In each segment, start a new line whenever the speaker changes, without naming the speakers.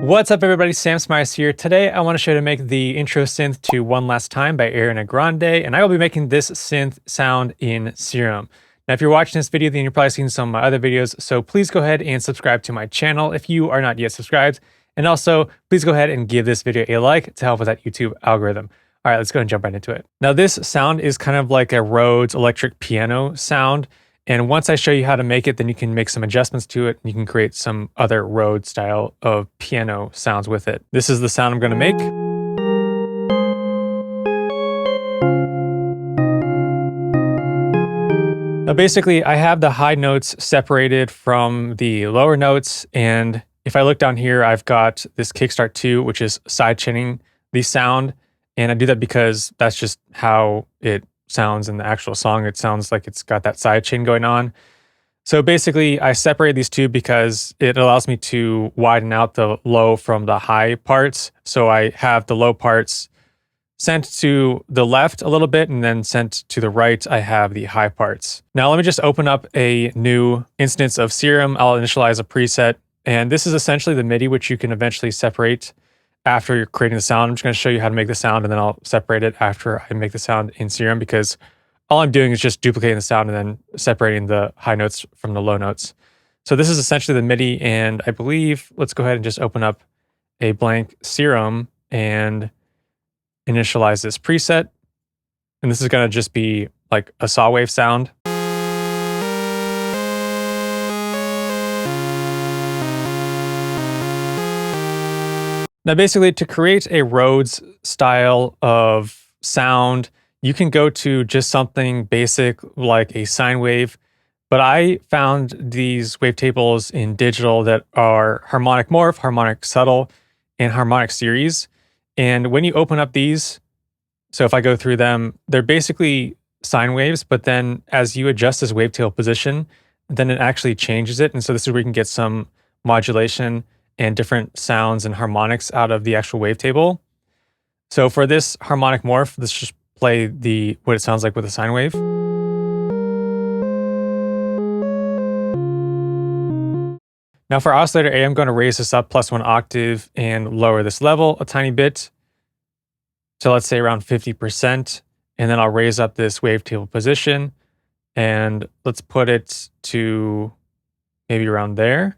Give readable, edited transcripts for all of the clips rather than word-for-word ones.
What's up everybody, Sam Smiles here. Today I want to show you how to make the intro synth to One Last Time by Ariana Grande, and I will be making this synth sound in Serum. Now if you're watching this video, then you're probably seen some of my other videos, so please go ahead and subscribe to my channel if you are not yet subscribed, and also please go ahead and give this video a like to help with that YouTube algorithm. Alright, let's go and jump right into it. Now this sound is kind of like a Rhodes electric piano sound. And once I show you how to make it, then you can make some adjustments to it. And you can create some other Rhodes style of piano sounds with it. This is the sound I'm going to make. Now basically, I have the high notes separated from the lower notes. And if I look down here, I've got this Kickstart 2, which is side chaining the sound. And I do that because that's just how it sounds in the actual song. It sounds like it's got that side chain going on. So basically I separate these two because it allows me to widen out the low from the high parts. So I have the low parts sent to the left a little bit, and then sent to the right I have the high parts. Now let me just open up a new instance of Serum. I'll initialize a preset, and this is essentially the MIDI, which you can eventually separate after you're creating the sound. I'm just going to show you how to make the sound, and then I'll separate it after I make the sound in Serum, because all I'm doing is just duplicating the sound and then separating the high notes from the low notes. So this is essentially the MIDI, and I believe, let's go ahead and just open up a blank Serum and initialize this preset. And this is going to just be like a saw wave sound. Now, basically, to create a Rhodes style of sound, you can go to just something basic like a sine wave, but I found these wavetables in digital that are harmonic morph, harmonic subtle, and harmonic series. And when you open up these, so if I go through them, they're basically sine waves, but then as you adjust this wavetable position, then it actually changes it. And so this is where you can get some modulation and different sounds and harmonics out of the actual wavetable. So for this harmonic morph, let's just play what it sounds like with a sine wave. Now for oscillator A, I'm going to raise this up +1 octave and lower this level a tiny bit. So let's say around 50%. And then I'll raise up this wavetable position, and let's put it to maybe around there.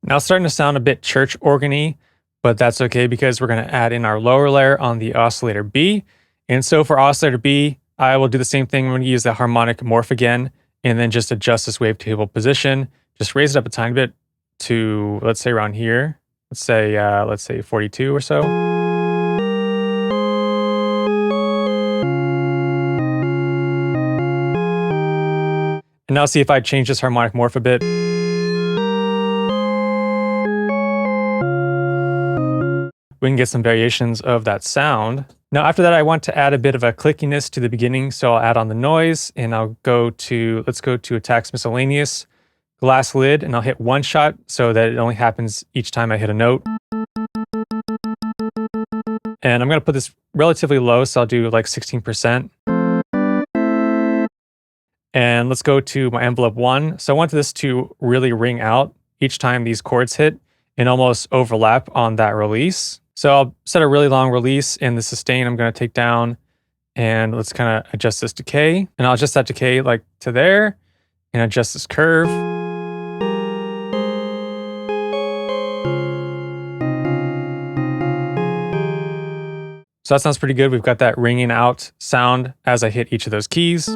Now it's starting to sound a bit church organ-y, but that's okay because we're going to add in our lower layer on the oscillator B. And so for oscillator B, I will do the same thing. I'm going to use the harmonic morph again, and then just adjust this wavetable position. Just raise it up a tiny bit to, let's say around here. Let's say 42 or so. And now see if I change this harmonic morph a bit. We can get some variations of that sound. Now after that, I want to add a bit of a clickiness to the beginning, so I'll add on the noise, and let's go to Attacks Miscellaneous, Glass Lid, and I'll hit one shot so that it only happens each time I hit a note. And I'm going to put this relatively low, so I'll do like 16%. And let's go to my envelope 1. So I want this to really ring out each time these chords hit and almost overlap on that release. So I'll set a really long release, and the sustain I'm going to take down, and let's kind of adjust this decay. And I'll adjust that decay like to there, and adjust this curve. So that sounds pretty good. We've got that ringing out sound as I hit each of those keys.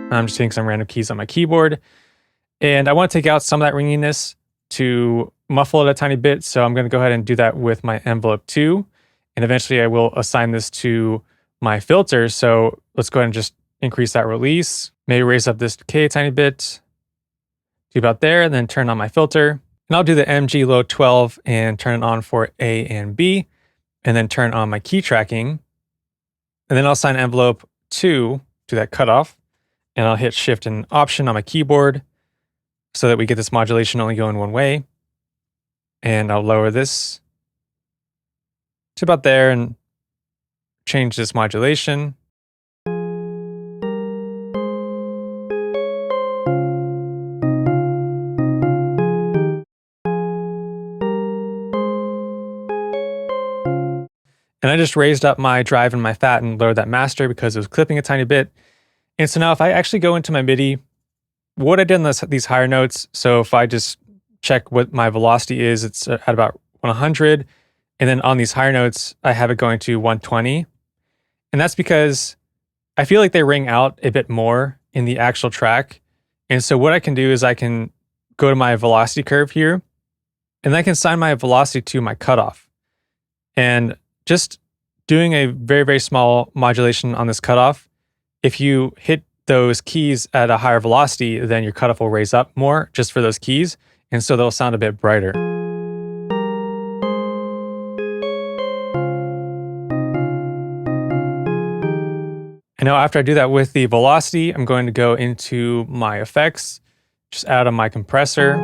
I'm just hitting some random keys on my keyboard. And I want to take out some of that ringiness to muffle it a tiny bit. So I'm going to go ahead and do that with my envelope 2. And eventually I will assign this to my filter. So let's go ahead and just increase that release. Maybe raise up this decay a tiny bit. Do about there, and then turn on my filter. And I'll do the MG low 12 and turn it on for A and B, and then turn on my key tracking. And then I'll assign envelope 2 to that cutoff, and I'll hit Shift and Option on my keyboard so that we get this modulation only going one way. And I'll lower this to about there and change this modulation. And And I just raised up my drive and my fat and lowered that master because it was clipping a tiny bit. And so now if I actually go into my MIDI, what I did in these higher notes, so if I just check what my velocity is, it's at about 100. And then on these higher notes, I have it going to 120. And that's because I feel like they ring out a bit more in the actual track. And so what I can do is I can go to my velocity curve here, and I can assign my velocity to my cutoff. And just doing a very, very small modulation on this cutoff, if you hit those keys at a higher velocity, then your cutoff will raise up more just for those keys. And so they'll sound a bit brighter. And now after I do that with the velocity, I'm going to go into my effects, just add on my compressor.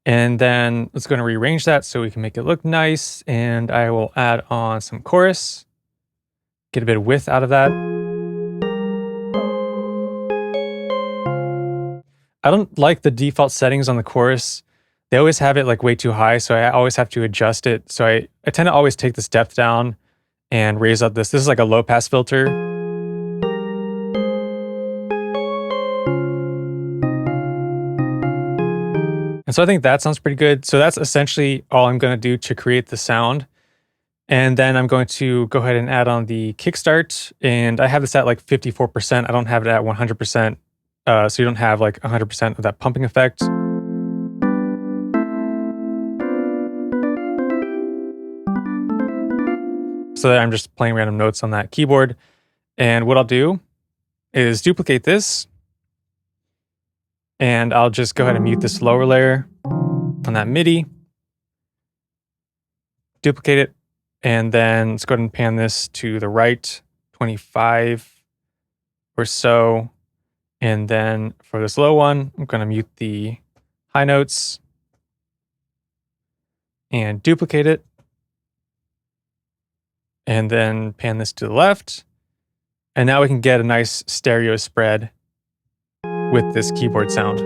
And then let's go and rearrange that so we can make it look nice. And I will add on some chorus, get a bit of width out of that. I don't like the default settings on the chorus. They always have it like way too high, so I always have to adjust it. So I tend to always take this depth down and raise up this. This is like a low pass filter. And so I think that sounds pretty good. So that's essentially all I'm going to do to create the sound. And then I'm going to go ahead and add on the kickstart. And I have this at like 54%. I don't have it at 100%. So you don't have like 100% of that pumping effect. So I'm just playing random notes on that keyboard. And what I'll do is duplicate this. And I'll just go ahead and mute this lower layer on that MIDI. Duplicate it. And then let's go ahead and pan this to the right, 25 or so. And then for this low one, I'm going to mute the high notes and duplicate it. And then pan this to the left. And now we can get a nice stereo spread with this keyboard sound.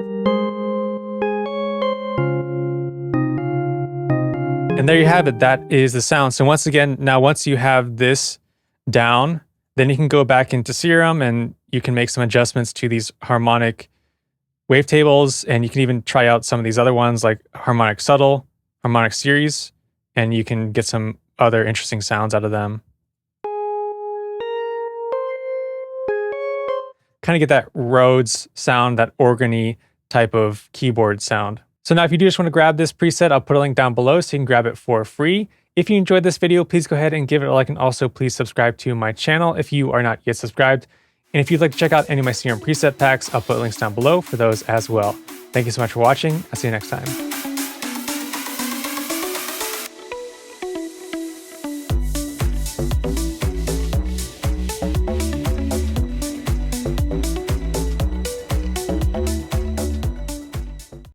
And there you have it. That is the sound. So once again, now once you have this down, then you can go back into Serum and you can make some adjustments to these harmonic wavetables. And you can even try out some of these other ones like harmonic subtle, harmonic series, and you can get some other interesting sounds out of them. Kind of get that Rhodes sound, that organy type of keyboard sound. So now if you do just want to grab this preset, I'll put a link down below so you can grab it for free. If you enjoyed this video, please go ahead and give it a like, and also please subscribe to my channel if you are not yet subscribed. And if you'd like to check out any of my Serum preset packs, I'll put links down below for those as well. Thank you so much for watching. I'll see you next time.